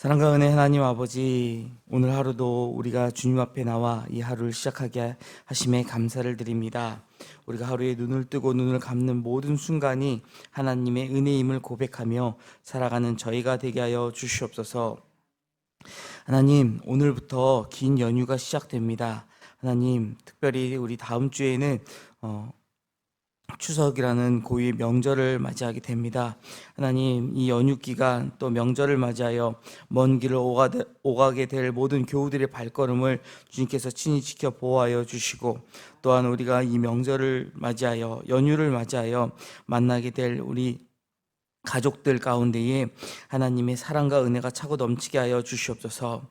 사랑과 은혜 하나님 아버지, 오늘 하루도 우리가 주님 앞에 나와 이 하루를 시작하게 하심에 감사를 드립니다. 우리가 하루에 눈을 뜨고 눈을 감는 모든 순간이 하나님의 은혜임을 고백하며 살아가는 저희가 되게 하여 주시옵소서. 하나님, 오늘부터 긴 연휴가 시작됩니다. 하나님, 특별히 우리 다음 주에는 추석이라는 고유의 명절을 맞이하게 됩니다. 하나님, 이 연휴 기간 또 명절을 맞이하여 먼 길을 오가게 될 모든 교우들의 발걸음을 주님께서 친히 지켜 보호하여 주시고, 또한 우리가 이 명절을 맞이하여 연휴를 맞이하여 만나게 될 우리 가족들 가운데에 하나님의 사랑과 은혜가 차고 넘치게 하여 주시옵소서.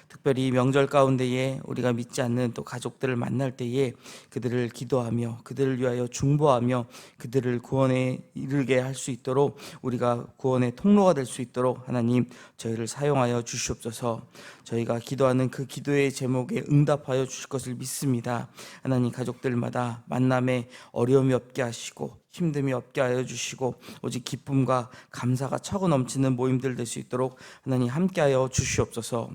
특별히 명절 가운데에 우리가 믿지 않는 또 가족들을 만날 때에 그들을 기도하며 그들을 위하여 중보하며 그들을 구원에 이르게 할 수 있도록, 우리가 구원의 통로가 될 수 있도록 하나님 저희를 사용하여 주시옵소서. 저희가 기도하는 그 기도의 제목에 응답하여 주실 것을 믿습니다. 하나님, 가족들마다 만남에 어려움이 없게 하시고 힘듦이 없게 하여 주시고 오직 기쁨과 감사가 차고 넘치는 모임들 될 수 있도록 하나님 함께하여 주시옵소서.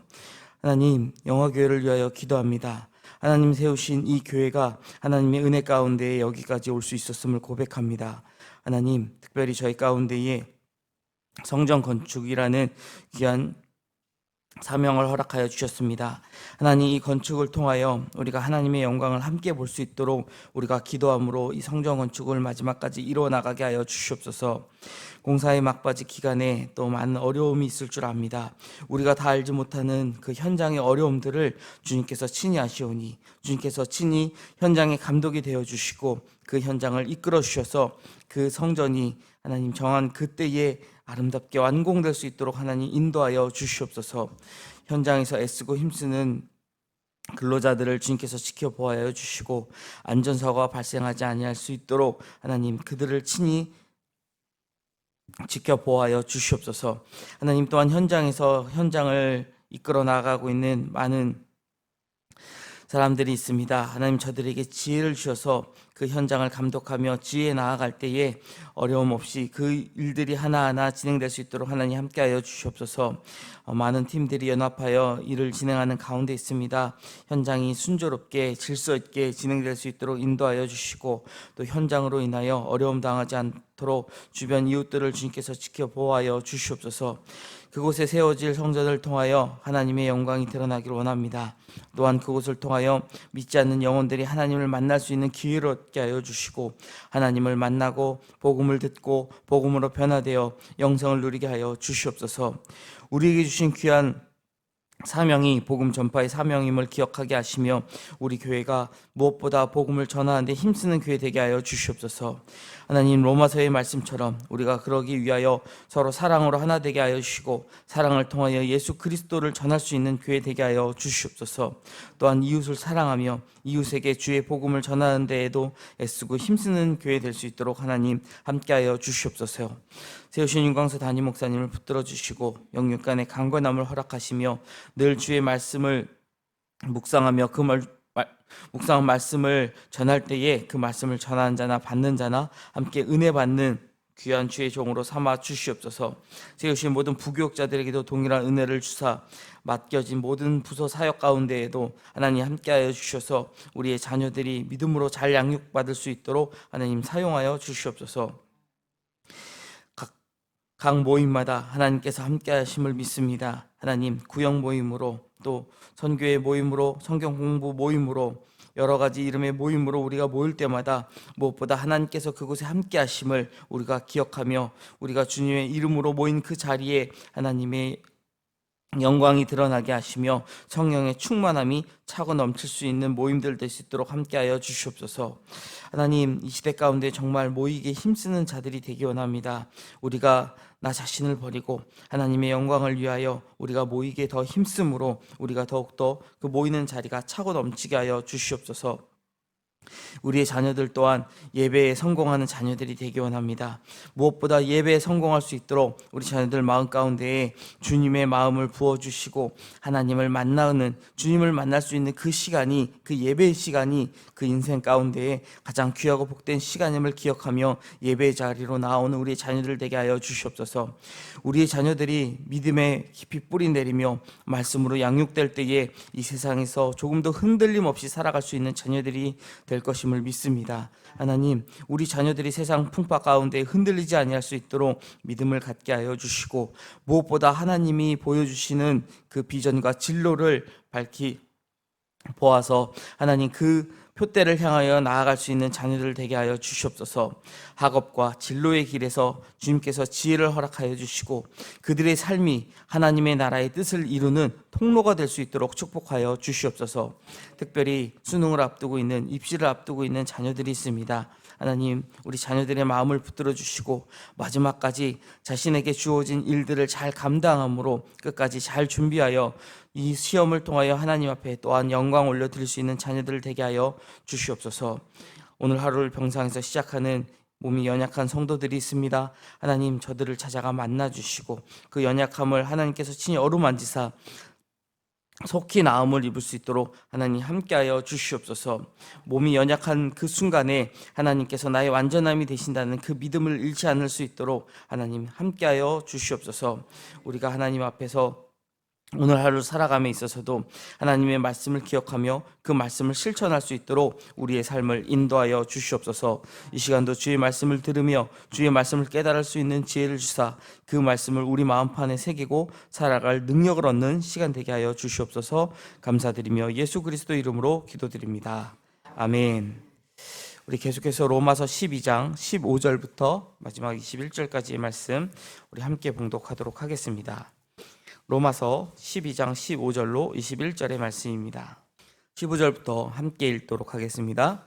하나님, 영화교회를 위하여 기도합니다. 하나님 세우신 이 교회가 하나님의 은혜 가운데에 여기까지 올 수 있었음을 고백합니다. 하나님, 특별히 저희 가운데에 성전 건축이라는 귀한 사명을 허락하여 주셨습니다. 하나님, 이 건축을 통하여 우리가 하나님의 영광을 함께 볼 수 있도록 우리가 기도함으로 이 성전 건축을 마지막까지 이루어 나가게 하여 주시옵소서. 공사의 막바지 기간에 또 많은 어려움이 있을 줄 압니다. 우리가 다 알지 못하는 그 현장의 어려움들을 주님께서 친히 아시오니 주님께서 친히 현장의 감독이 되어 주시고 그 현장을 이끌어 주셔서 그 성전이 하나님 정한 그때에 아름답게 완공될 수 있도록 하나님 인도하여 주시옵소서. 현장에서 애쓰고 힘쓰는 근로자들을 주님께서 지켜보아야 주시고 안전사고가 발생하지 아니할 수 있도록 하나님 그들을 친히 지켜보아야 주시옵소서. 하나님, 또한 현장에서 현장을 이끌어 나가고 있는 많은 사람들이 있습니다. 하나님, 저들에게 지혜를 주셔서 그 현장을 감독하며 지혜에 나아갈 때에 어려움 없이 그 일들이 하나하나 진행될 수 있도록 하나님 함께하여 주시옵소서. 많은 팀들이 연합하여 일을 진행하는 가운데 있습니다. 현장이 순조롭게 질서 있게 진행될 수 있도록 인도하여 주시고 또 현장으로 인하여 어려움 당하지 않도록 주변 이웃들을 주님께서 지켜 보호하여 주시옵소서. 그곳에 세워질 성전을 통하여 하나님의 영광이 드러나기를 원합니다. 또한 그곳을 통하여 믿지 않는 영혼들이 하나님을 만날 수 있는 기회를 얻게 하여 주시고 하나님을 만나고 복음을 듣고 복음으로 변화되어 영생을 누리게 하여 주시옵소서. 우리에게 주신 귀한 사명이 복음 전파의 사명임을 기억하게 하시며 우리 교회가 무엇보다 복음을 전하는 데 힘쓰는 교회 되게 하여 주시옵소서. 하나님, 로마서의 말씀처럼 우리가 그러기 위하여 서로 사랑으로 하나 되게 하여 주시고 사랑을 통하여 예수 그리스도를 전할 수 있는 교회 되게 하여 주시옵소서. 또한 이웃을 사랑하며 이웃에게 주의 복음을 전하는 데에도 애쓰고 힘쓰는 교회 될 수 있도록 하나님 함께하여 주시옵소서. 세우신 윤광수 담임 목사님을 붙들어 주시고 영육간의 강건함을 허락하시며 늘 주의 말씀을 묵상하며 묵상한 말씀을 전할 때에 그 말씀을 전하는 자나 받는 자나 함께 은혜 받는 귀한 주의 종으로 삼아 주시옵소서. 세우신 모든 부교육자들에게도 동일한 은혜를 주사 맡겨진 모든 부서 사역 가운데에도 하나님 함께하여 주셔서 우리의 자녀들이 믿음으로 잘 양육받을 수 있도록 하나님 사용하여 주시옵소서. 각 모임마다 하나님께서 함께 하심을 믿습니다. 하나님, 구역 모임으로 또 선교회 모임으로 성경 공부 모임으로 여러 가지 이름의 모임으로 우리가 모일 때마다 무엇보다 하나님께서 그곳에 함께 하심을 우리가 기억하며 우리가 주님의 이름으로 모인 그 자리에 하나님의 영광이 드러나게 하시며 성령의 충만함이 차고 넘칠 수 있는 모임들 될 수 있도록 함께하여 주시옵소서. 하나님, 이 시대 가운데 정말 모이기에 힘쓰는 자들이 되기 원합니다. 우리가 나 자신을 버리고 하나님의 영광을 위하여 우리가 모이기에 더 힘쓰므로 우리가 더욱더 그 모이는 자리가 차고 넘치게 하여 주시옵소서. 우리의 자녀들 또한 예배에 성공하는 자녀들이 되기 원합니다. 무엇보다 예배에 성공할 수 있도록 우리 자녀들 마음 가운데에 주님의 마음을 부어주시고 하나님을 만나는, 주님을 만날 수 있는 그 시간이, 그 예배의 시간이 그 인생 가운데에 가장 귀하고 복된 시간임을 기억하며 예배의 자리로 나오는 우리의 자녀들 되게 하여 주시옵소서. 우리의 자녀들이 믿음에 깊이 뿌리 내리며 말씀으로 양육될 때에 이 세상에서 조금도 흔들림 없이 살아갈 수 있는 자녀들이 될 것임을 믿습니다. 하나님, 우리 자녀들이 세상 풍파 가운데 흔들리지 아니할 수 있도록 믿음을 갖게 하여 주시고, 무엇보다 하나님이 보여주시는 그 비전과 진로를 밝히 보아서 하나님 그 표대를 향하여 나아갈 수 있는 자녀들 되게 하여 주시옵소서. 학업과 진로의 길에서 주님께서 지혜를 허락하여 주시고 그들의 삶이 하나님의 나라의 뜻을 이루는 통로가 될 수 있도록 축복하여 주시옵소서. 특별히 수능을 앞두고 있는, 입시를 앞두고 있는 자녀들이 있습니다. 하나님, 우리 자녀들의 마음을 붙들어 주시고 마지막까지 자신에게 주어진 일들을 잘 감당함으로 끝까지 잘 준비하여 이 시험을 통하여 하나님 앞에 또한 영광 올려드릴 수 있는 자녀들을 되게 하여 주시옵소서. 오늘 하루를 병상에서 시작하는 몸이 연약한 성도들이 있습니다. 하나님, 저들을 찾아가 만나주시고 그 연약함을 하나님께서 친히 어루만지사 속히 나음을 입을 수 있도록 하나님 함께하여 주시옵소서. 몸이 연약한 그 순간에 하나님께서 나의 완전함이 되신다는 그 믿음을 잃지 않을 수 있도록 하나님 함께하여 주시옵소서. 우리가 하나님 앞에서 오늘 하루 살아감에 있어서도 하나님의 말씀을 기억하며 그 말씀을 실천할 수 있도록 우리의 삶을 인도하여 주시옵소서. 이 시간도 주의 말씀을 들으며 주의 말씀을 깨달을 수 있는 지혜를 주사 그 말씀을 우리 마음판에 새기고 살아갈 능력을 얻는 시간 되게 하여 주시옵소서. 감사드리며 예수 그리스도 이름으로 기도드립니다. 아멘. 우리 계속해서 로마서 12장 15절부터 마지막 21절까지의 말씀 우리 함께 봉독하도록 하겠습니다. 로마서 12장 15절로 21절의 말씀입니다. 15절부터 함께 읽도록 하겠습니다.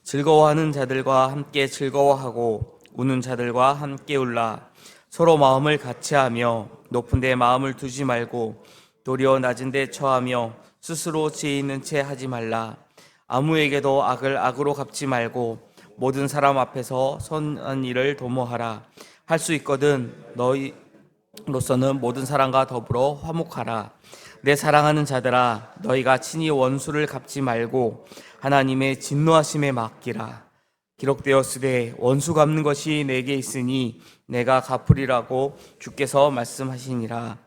즐거워하는 자들과 함께 즐거워하고 우는 자들과 함께 울라. 서로 마음을 같이하며 높은 데 마음을 두지 말고 도리어 낮은 데 처하며 스스로 지혜 있는 채 하지 말라. 아무에게도 악을 악으로 갚지 말고 모든 사람 앞에서 선한 일을 도모하라. 할 수 있거든 너희로서는 모든 사람과 더불어 화목하라. 내 사랑하는 자들아, 너희가 친히 원수를 갚지 말고 하나님의 진노하심에 맡기라. 기록되었으되 원수 갚는 것이 내게 있으니 내가 갚으리라고 주께서 말씀하시니라.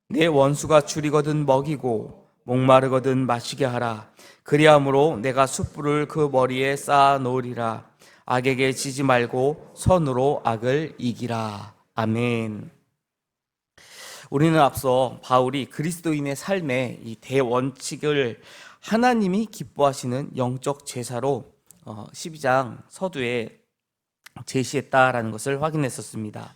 내 원수가 줄이거든 먹이고 목마르거든 마시게 하라. 그리함으로 내가 숯불을 그 머리에 쌓아 놓으리라. 악에게 지지 말고 선으로 악을 이기라. 아멘. 우리는 앞서 바울이 그리스도인의 삶의 이 대원칙을 하나님이 기뻐하시는 영적 제사로 12장 서두에 제시했다라는 것을 확인했었습니다.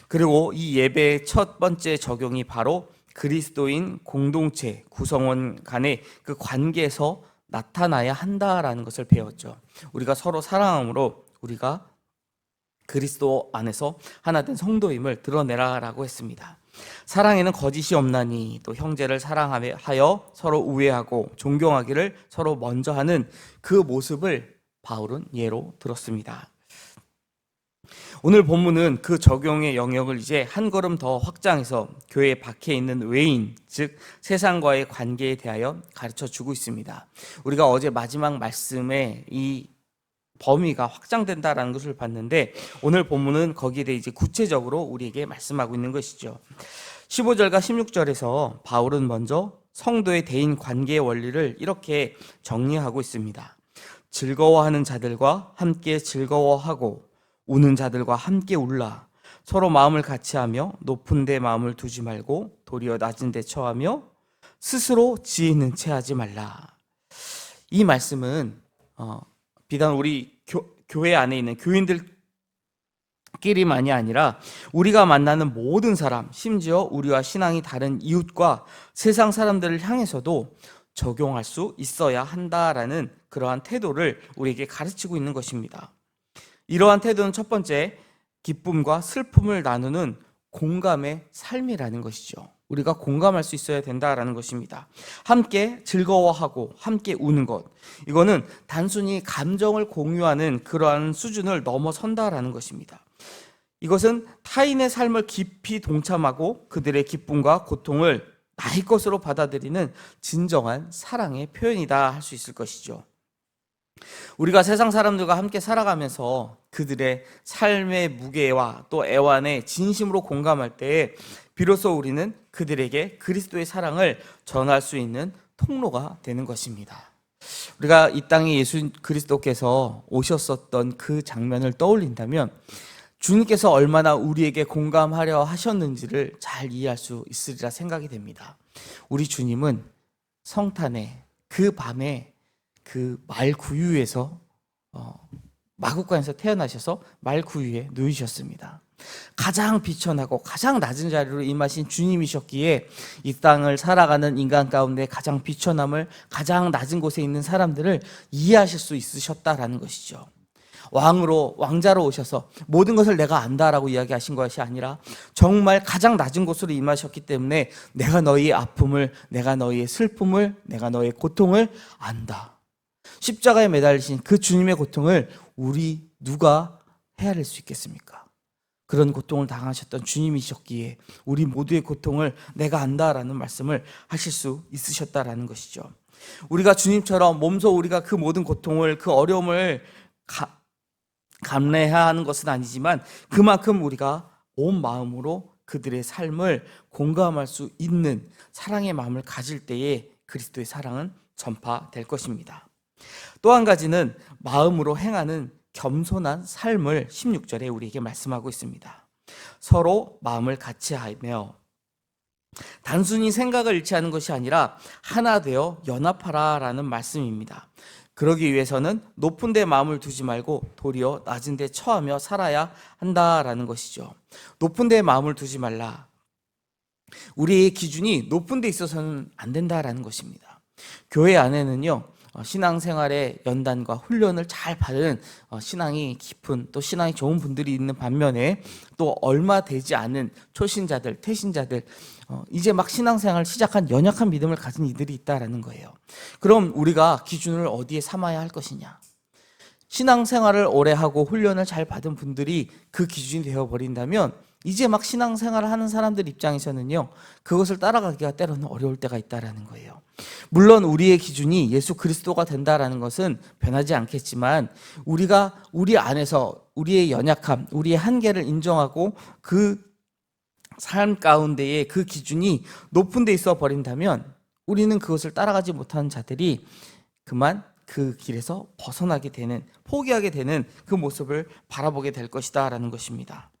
그리고 이 예배의 첫 번째 적용이 바로 그리스도인 공동체 구성원 간의 그 관계에서 나타나야 한다라는 것을 배웠죠. 우리가 서로 사랑함으로 우리가 그리스도 안에서 하나 된 성도임을 드러내라라고 했습니다. 사랑에는 거짓이 없나니 또 형제를 사랑하여 서로 우애하고 존경하기를 서로 먼저 하는 그 모습을 바울은 예로 들었습니다. 오늘 본문은 그 적용의 영역을 이제 한 걸음 더 확장해서 교회에 박혀 있는 외인, 즉 세상과의 관계에 대하여 가르쳐 주고 있습니다. 우리가 어제 마지막 말씀에 이 범위가 확장된다라는 것을 봤는데 오늘 본문은 거기에 대해 이제 구체적으로 우리에게 말씀하고 있는 것이죠. 15절과 16절에서 바울은 먼저 성도의 대인 관계의 원리를 이렇게 정리하고 있습니다. 즐거워하는 자들과 함께 즐거워하고 우는 자들과 함께 울라. 서로 마음을 같이하며 높은 데 마음을 두지 말고 도리어 낮은 데 처하며 스스로 지혜 있는 채 하지 말라. 이 말씀은 비단 우리 교회 안에 있는 교인들끼리만이 아니라 우리가 만나는 모든 사람, 심지어 우리와 신앙이 다른 이웃과 세상 사람들을 향해서도 적용할 수 있어야 한다라는 그러한 태도를 우리에게 가르치고 있는 것입니다. 이러한 태도는 첫 번째, 기쁨과 슬픔을 나누는 공감의 삶이라는 것이죠. 우리가 공감할 수 있어야 된다라는 것입니다. 함께 즐거워하고 함께 우는 것, 이거는 단순히 감정을 공유하는 그러한 수준을 넘어선다라는 것입니다. 이것은 타인의 삶을 깊이 동참하고 그들의 기쁨과 고통을 나의 것으로 받아들이는 진정한 사랑의 표현이다 할 수 있을 것이죠. 우리가 세상 사람들과 함께 살아가면서 그들의 삶의 무게와 또 애환에 진심으로 공감할 때에 비로소 우리는 그들에게 그리스도의 사랑을 전할 수 있는 통로가 되는 것입니다. 우리가 이 땅에 예수 그리스도께서 오셨었던 그 장면을 떠올린다면 주님께서 얼마나 우리에게 공감하려 하셨는지를 잘 이해할 수 있으리라 생각이 됩니다. 우리 주님은 성탄의 그 밤에 그 말 구유에서 마구간에서 태어나셔서 말 구유에 누이셨습니다. 가장 비천하고 가장 낮은 자리로 임하신 주님이셨기에 이 땅을 살아가는 인간 가운데 가장 비천함을, 가장 낮은 곳에 있는 사람들을 이해하실 수 있으셨다라는 것이죠. 왕자로 오셔서 모든 것을 내가 안다라고 이야기하신 것이 아니라 정말 가장 낮은 곳으로 임하셨기 때문에 내가 너희의 아픔을, 내가 너희의 슬픔을, 내가 너희의 고통을 안다. 십자가에 매달리신 그 주님의 고통을 우리 누가 헤아릴 수 있겠습니까? 그런 고통을 당하셨던 주님이셨기에 우리 모두의 고통을 내가 안다라는 말씀을 하실 수 있으셨다라는 것이죠. 우리가 주님처럼 몸소 우리가 그 모든 고통을, 그 어려움을 감내해야 하는 것은 아니지만 그만큼 우리가 온 마음으로 그들의 삶을 공감할 수 있는 사랑의 마음을 가질 때에 그리스도의 사랑은 전파될 것입니다. 또 한 가지는 마음으로 행하는 겸손한 삶을 16절에 우리에게 말씀하고 있습니다. 서로 마음을 같이 하며 단순히 생각을 일치하는 것이 아니라 하나 되어 연합하라라는 말씀입니다. 그러기 위해서는 높은 데 마음을 두지 말고 도리어 낮은 데 처하며 살아야 한다라는 것이죠. 높은 데 마음을 두지 말라. 우리의 기준이 높은 데 있어서는 안 된다라는 것입니다. 교회 안에는요, 신앙생활의 연단과 훈련을 잘 받은 신앙이 깊은 또 신앙이 좋은 분들이 있는 반면에 또 얼마 되지 않은 초신자들, 태신자들, 이제 막 신앙생활을 시작한 연약한 믿음을 가진 이들이 있다라는 거예요. 그럼 우리가 기준을 어디에 삼아야 할 것이냐? 신앙생활을 오래 하고 훈련을 잘 받은 분들이 그 기준이 되어버린다면 이제 막 신앙생활을 하는 사람들 입장에서는요, 그것을 따라가기가 때로는 어려울 때가 있다라는 거예요. 물론 우리의 기준이 예수 그리스도가 된다라는 것은 변하지 않겠지만 우리가 우리 안에서 우리의 연약함, 우리의 한계를 인정하고 그 삶 가운데에 그 기준이 높은 데 있어 버린다면 우리는 그것을 따라가지 못하는 자들이 그만 그 길에서 벗어나게 되는, 포기하게 되는 그 모습을 바라보게 될 것이다 라는 것입니다.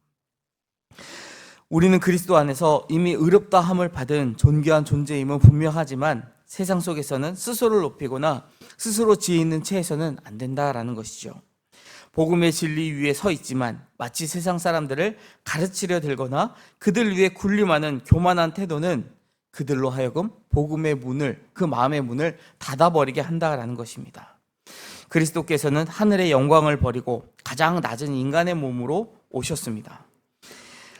우리는 그리스도 안에서 이미 의롭다 함을 받은 존귀한 존재임은 분명하지만 세상 속에서는 스스로를 높이거나 스스로 지혜 있는 채에서는 안 된다라는 것이죠. 복음의 진리 위에 서 있지만 마치 세상 사람들을 가르치려 들거나 그들 위에 군림하는 교만한 태도는 그들로 하여금 복음의 문을, 그 마음의 문을 닫아버리게 한다라는 것입니다. 그리스도께서는 하늘의 영광을 버리고 가장 낮은 인간의 몸으로 오셨습니다.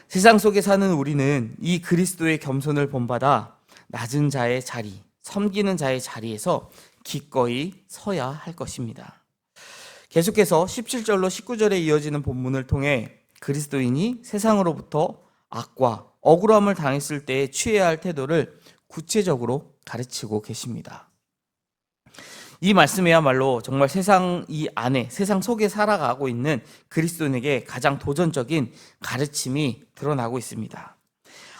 세상 속에 사는 우리는 이 그리스도의 겸손을 본받아 낮은 자의 자리, 섬기는 자의 자리에서 기꺼이 서야 할 것입니다. 계속해서 17절로 19절에 이어지는 본문을 통해 그리스도인이 세상으로부터 악과 억울함을 당했을 때에 취해야 할 태도를 구체적으로 가르치고 계십니다. 이 말씀이야말로 정말 세상 이 안에, 세상 속에 살아가고 있는 그리스도인에게 가장 도전적인 가르침이 드러나고 있습니다.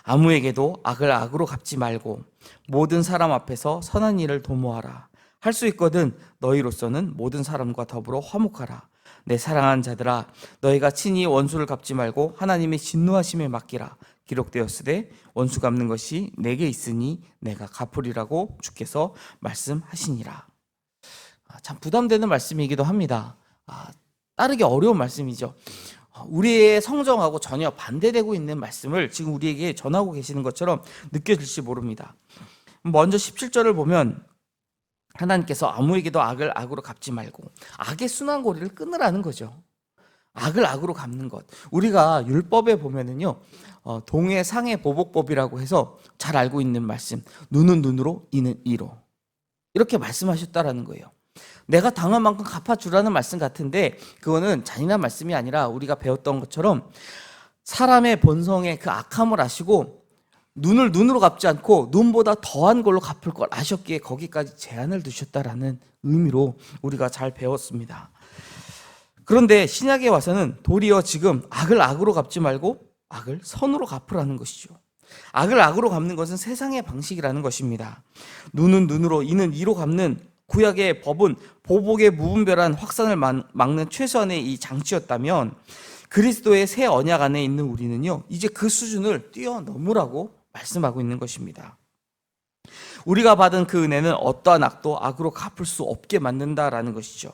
아무에게도 악을 악으로 갚지 말고 모든 사람 앞에서 선한 일을 도모하라. 할 수 있거든 너희로서는 모든 사람과 더불어 화목하라. 내 사랑하는 자들아, 너희가 친히 원수를 갚지 말고 하나님의 진노하심에 맡기라. 기록되었으되 원수 갚는 것이 내게 있으니 내가 갚으리라고 주께서 말씀하시니라. 참 부담되는 말씀이기도 합니다. 따르기 어려운 말씀이죠. 우리의 성정하고 전혀 반대되고 있는 말씀을 지금 우리에게 전하고 계시는 것처럼 느껴질지 모릅니다. 먼저 17절을 보면 하나님께서 아무에게도 악을 악으로 갚지 말고 악의 순환고리를 끊으라는 거죠. 악을 악으로 갚는 것. 우리가 율법에 보면은요, 동해 상해 보복법이라고 해서 잘 알고 있는 말씀, 눈은 눈으로 이는 이로 이렇게 말씀하셨다라는 거예요. 내가 당한 만큼 갚아주라는 말씀 같은데 그거는 잔인한 말씀이 아니라 우리가 배웠던 것처럼 사람의 본성의 그 악함을 아시고 눈을 눈으로 갚지 않고 눈보다 더한 걸로 갚을 걸 아셨기에 거기까지 제한을 두셨다라는 의미로 우리가 잘 배웠습니다. 그런데 신약에 와서는 도리어 지금 악을 악으로 갚지 말고 악을 선으로 갚으라는 것이죠. 악을 악으로 갚는 것은 세상의 방식이라는 것입니다. 눈은 눈으로 이는 이로 갚는 구약의 법은 보복의 무분별한 확산을 막는 최소한의 이 장치였다면 그리스도의 새 언약 안에 있는 우리는요, 이제 그 수준을 뛰어넘으라고 말씀하고 있는 것입니다. 우리가 받은 그 은혜는 어떠한 악도 악으로 갚을 수 없게 만든다라는 것이죠.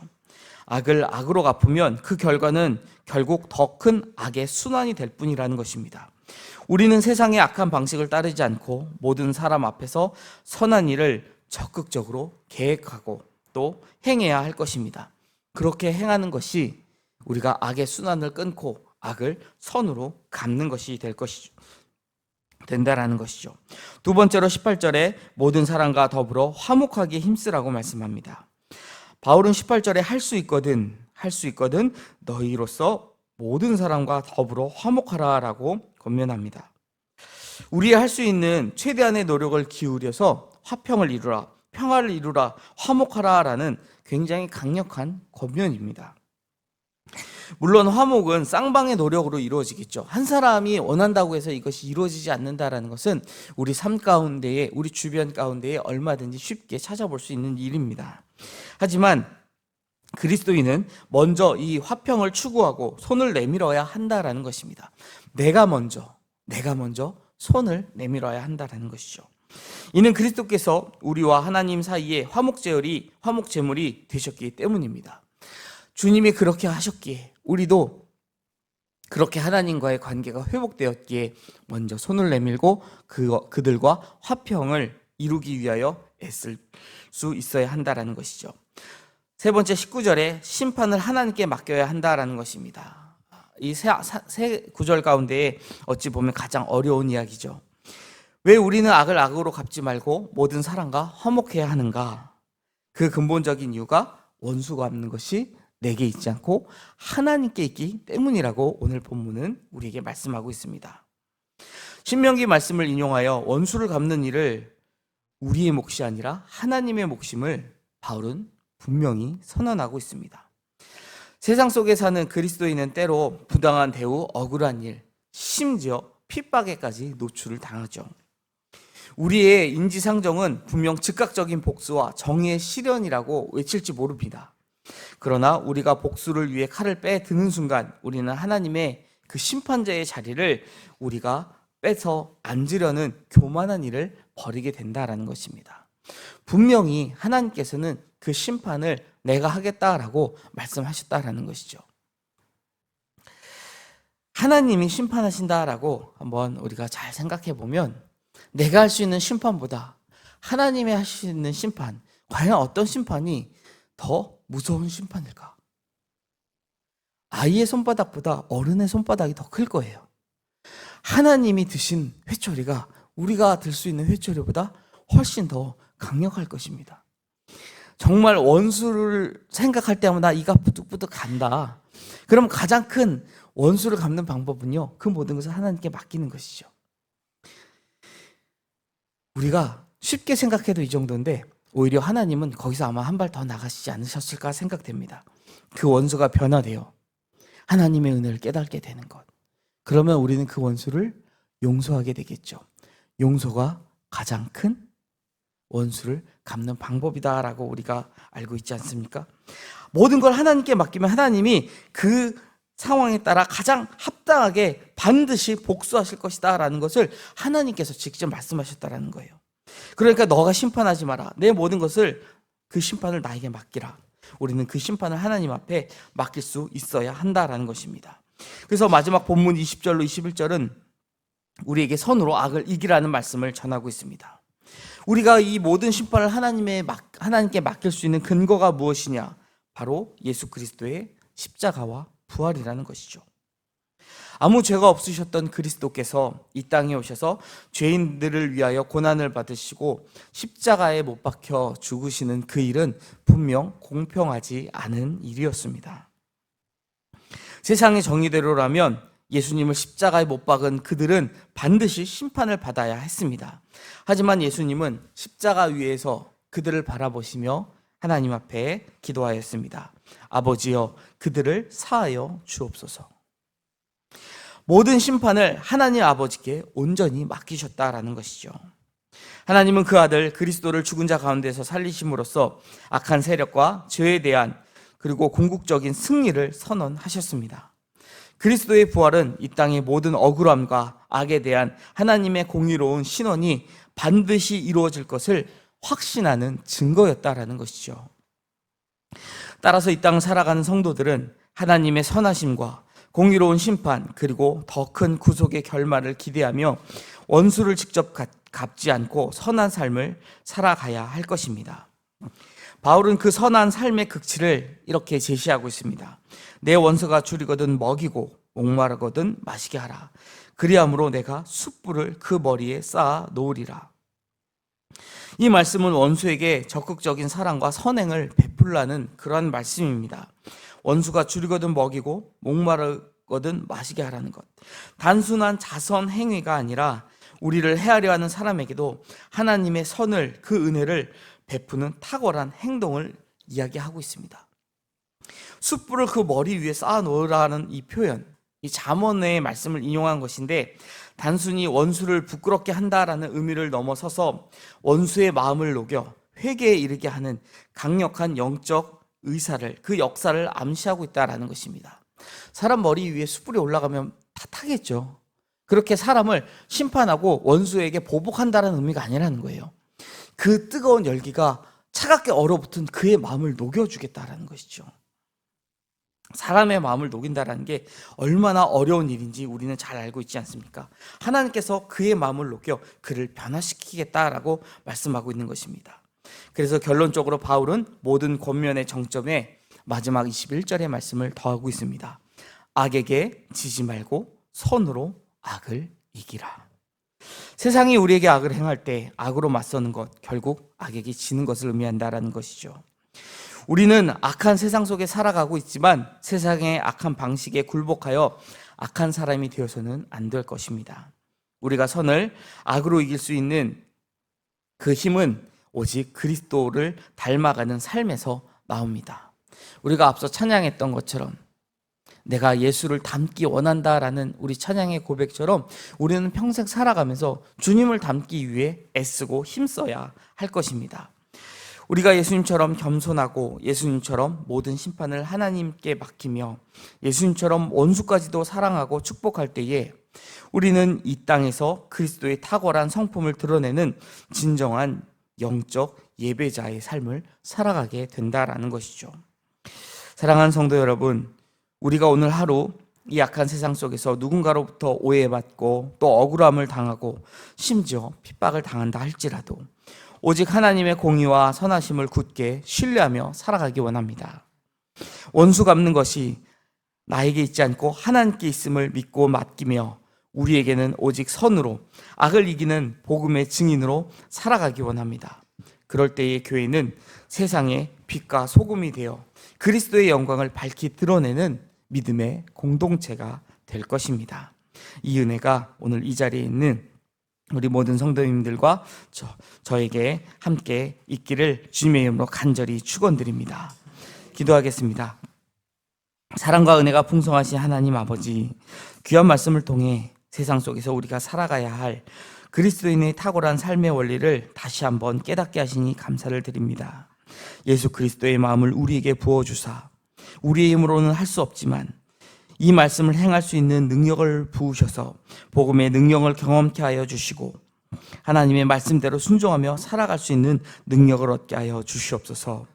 악을 악으로 갚으면 그 결과는 결국 더 큰 악의 순환이 될 뿐이라는 것입니다. 우리는 세상의 악한 방식을 따르지 않고 모든 사람 앞에서 선한 일을 적극적으로 계획하고 또 행해야 할 것입니다. 그렇게 행하는 것이 우리가 악의 순환을 끊고 악을 선으로 갚는 것이 된다라는 것이죠. 두 번째로 18절에 모든 사람과 더불어 화목하게 힘쓰라고 말씀합니다. 바울은 18절에 할 수 있거든 너희로서 모든 사람과 더불어 화목하라라고 권면합니다. 우리 할 수 있는 최대한의 노력을 기울여서 화평을 이루라, 평화를 이루라, 화목하라라는 굉장히 강력한 권면입니다. 물론 화목은 쌍방의 노력으로 이루어지겠죠. 한 사람이 원한다고 해서 이것이 이루어지지 않는다라는 것은 우리 삶 가운데에, 우리 주변 가운데에 얼마든지 쉽게 찾아볼 수 있는 일입니다. 하지만 그리스도인은 먼저 이 화평을 추구하고 손을 내밀어야 한다라는 것입니다. 내가 먼저 손을 내밀어야 한다라는 것이죠. 이는 그리스도께서 우리와 하나님 사이에 화목제물이 되셨기 때문입니다. 주님이 그렇게 하셨기에 우리도 그렇게 하나님과의 관계가 회복되었기에 먼저 손을 내밀고 그들과 화평을 이루기 위하여 애쓸 수 있어야 한다라는 것이죠. 세 번째 19절에 심판을 하나님께 맡겨야 한다라는 것입니다. 이 세 구절 가운데 어찌 보면 가장 어려운 이야기죠. 왜 우리는 악을 악으로 갚지 말고 모든 사람과 화목해야 하는가? 그 근본적인 이유가 원수 갚는 것이 내게 있지 않고 하나님께 있기 때문이라고 오늘 본문은 우리에게 말씀하고 있습니다. 신명기 말씀을 인용하여 원수를 갚는 일을 우리의 몫이 아니라 하나님의 몫임을 바울은 분명히 선언하고 있습니다. 세상 속에 사는 그리스도인은 때로 부당한 대우, 억울한 일, 심지어 핍박에까지 노출을 당하죠. 우리의 인지상정은 분명 즉각적인 복수와 정의의 실현이라고 외칠지 모릅니다. 그러나 우리가 복수를 위해 칼을 빼드는 순간 우리는 하나님의 그 심판자의 자리를 우리가 빼서 앉으려는 교만한 일을 벌이게 된다라는 것입니다. 분명히 하나님께서는 그 심판을 내가 하겠다라고 말씀하셨다라는 것이죠. 하나님이 심판하신다라고 한번 우리가 잘 생각해 보면 내가 할 수 있는 심판보다 하나님이 할 수 있는 심판, 과연 어떤 심판이 더 무서운 심판일까? 아이의 손바닥보다 어른의 손바닥이 더 클 거예요. 하나님이 드신 회초리가 우리가 들 수 있는 회초리보다 훨씬 더 강력할 것입니다. 정말 원수를 생각할 때마다 이가 부득부득 간다. 그럼 가장 큰 원수를 갚는 방법은요, 그 모든 것을 하나님께 맡기는 것이죠. 우리가 쉽게 생각해도 이 정도인데 오히려 하나님은 거기서 아마 한 발 더 나가시지 않으셨을까 생각됩니다. 그 원수가 변화되어 하나님의 은혜를 깨닫게 되는 것. 그러면 우리는 그 원수를 용서하게 되겠죠. 용서가 가장 큰 원수를 갚는 방법이다라고 우리가 알고 있지 않습니까? 모든 걸 하나님께 맡기면 하나님이 그 상황에 따라 가장 합당하게 반드시 복수하실 것이다 라는 것을 하나님께서 직접 말씀하셨다라는 거예요. 그러니까 너가 심판하지 마라. 내 모든 것을 그 심판을 나에게 맡기라. 우리는 그 심판을 하나님 앞에 맡길 수 있어야 한다라는 것입니다. 그래서 마지막 본문 20절로 21절은 우리에게 선으로 악을 이기라는 말씀을 전하고 있습니다. 우리가 이 모든 심판을 하나님께 맡길 수 있는 근거가 무엇이냐? 바로 예수 그리스도의 십자가와 부활이라는 것이죠. 아무 죄가 없으셨던 그리스도께서 이 땅에 오셔서 죄인들을 위하여 고난을 받으시고 십자가에 못 박혀 죽으시는 그 일은 분명 공평하지 않은 일이었습니다. 세상의 정의대로라면 예수님을 십자가에 못 박은 그들은 반드시 심판을 받아야 했습니다. 하지만 예수님은 십자가 위에서 그들을 바라보시며 하나님 앞에 기도하였습니다. 아버지여, 그들을 사하여 주옵소서. 모든 심판을 하나님 아버지께 온전히 맡기셨다라는 것이죠. 하나님은 그 아들 그리스도를 죽은 자 가운데서 살리심으로써 악한 세력과 죄에 대한 그리고 궁극적인 승리를 선언하셨습니다. 그리스도의 부활은 이 땅의 모든 억울함과 악에 대한 하나님의 공의로운 신원이 반드시 이루어질 것을 확신하는 증거였다라는 것이죠. 따라서 이 땅 살아가는 성도들은 하나님의 선하심과 공의로운 심판 그리고 더 큰 구속의 결말을 기대하며 원수를 직접 갚지 않고 선한 삶을 살아가야 할 것입니다. 바울은 그 선한 삶의 극치를 이렇게 제시하고 있습니다. 내 원수가 줄이거든 먹이고 목마르거든 마시게 하라. 그리함으로 내가 숯불을 그 머리에 쌓아 놓으리라. 이 말씀은 원수에게 적극적인 사랑과 선행을 베풀라는 그러한 말씀입니다. 원수가 줄이거든 먹이고 목마르거든 마시게 하라는 것. 단순한 자선 행위가 아니라 우리를 해하려 하는 사람에게도 하나님의 선을, 그 은혜를 베푸는 탁월한 행동을 이야기하고 있습니다. 숯불을 그 머리 위에 쌓아 놓으라는 이 표현, 이 잠언의 말씀을 인용한 것인데 단순히 원수를 부끄럽게 한다라는 의미를 넘어서서 원수의 마음을 녹여 회개에 이르게 하는 강력한 영적 의사를, 그 역사를 암시하고 있다라는 것입니다. 사람 머리 위에 숯불이 올라가면 다 타겠죠. 그렇게 사람을 심판하고 원수에게 보복한다는 의미가 아니라는 거예요. 그 뜨거운 열기가 차갑게 얼어붙은 그의 마음을 녹여주겠다라는 것이죠. 사람의 마음을 녹인다라는 게 얼마나 어려운 일인지 우리는 잘 알고 있지 않습니까? 하나님께서 그의 마음을 녹여 그를 변화시키겠다라고 말씀하고 있는 것입니다. 그래서 결론적으로 바울은 모든 권면의 정점에 마지막 21절의 말씀을 더하고 있습니다. 악에게 지지 말고 선으로 악을 이기라. 세상이 우리에게 악을 행할 때 악으로 맞서는 것, 결국 악에게 지는 것을 의미한다라는 것이죠. 우리는 악한 세상 속에 살아가고 있지만 세상의 악한 방식에 굴복하여 악한 사람이 되어서는 안 될 것입니다. 우리가 선을 악으로 이길 수 있는 그 힘은 오직 그리스도를 닮아가는 삶에서 나옵니다. 우리가 앞서 찬양했던 것처럼 내가 예수를 닮기 원한다라는 우리 찬양의 고백처럼 우리는 평생 살아가면서 주님을 닮기 위해 애쓰고 힘써야 할 것입니다. 우리가 예수님처럼 겸손하고 예수님처럼 모든 심판을 하나님께 맡기며 예수님처럼 원수까지도 사랑하고 축복할 때에 우리는 이 땅에서 그리스도의 탁월한 성품을 드러내는 진정한 영적 예배자의 삶을 살아가게 된다라는 것이죠. 사랑하는 성도 여러분, 우리가 오늘 하루 이 악한 세상 속에서 누군가로부터 오해받고 또 억울함을 당하고 심지어 핍박을 당한다 할지라도 오직 하나님의 공의와 선하심을 굳게 신뢰하며 살아가기 원합니다. 원수 갚는 것이 나에게 있지 않고 하나님께 있음을 믿고 맡기며 우리에게는 오직 선으로 악을 이기는 복음의 증인으로 살아가기 원합니다. 그럴 때의 교회는 세상의 빛과 소금이 되어 그리스도의 영광을 밝히 드러내는 믿음의 공동체가 될 것입니다. 이 은혜가 오늘 이 자리에 있는 우리 모든 성도님들과 저에게 함께 있기를 주님의 이름으로 간절히 축원드립니다. 기도하겠습니다. 사랑과 은혜가 풍성하신 하나님 아버지, 귀한 말씀을 통해 세상 속에서 우리가 살아가야 할 그리스도인의 탁월한 삶의 원리를 다시 한번 깨닫게 하시니 감사를 드립니다. 예수 그리스도의 마음을 우리에게 부어주사 우리의 힘으로는 할 수 없지만 이 말씀을 행할 수 있는 능력을 부으셔서 복음의 능력을 경험케 하여 주시고 하나님의 말씀대로 순종하며 살아갈 수 있는 능력을 얻게 하여 주시옵소서.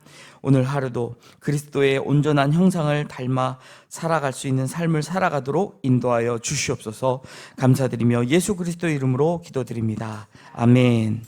오늘 하루도 그리스도의 온전한 형상을 닮아 살아갈 수 있는 삶을 살아가도록 인도하여 주시옵소서. 감사드리며 예수 그리스도의 이름으로 기도드립니다. 아멘.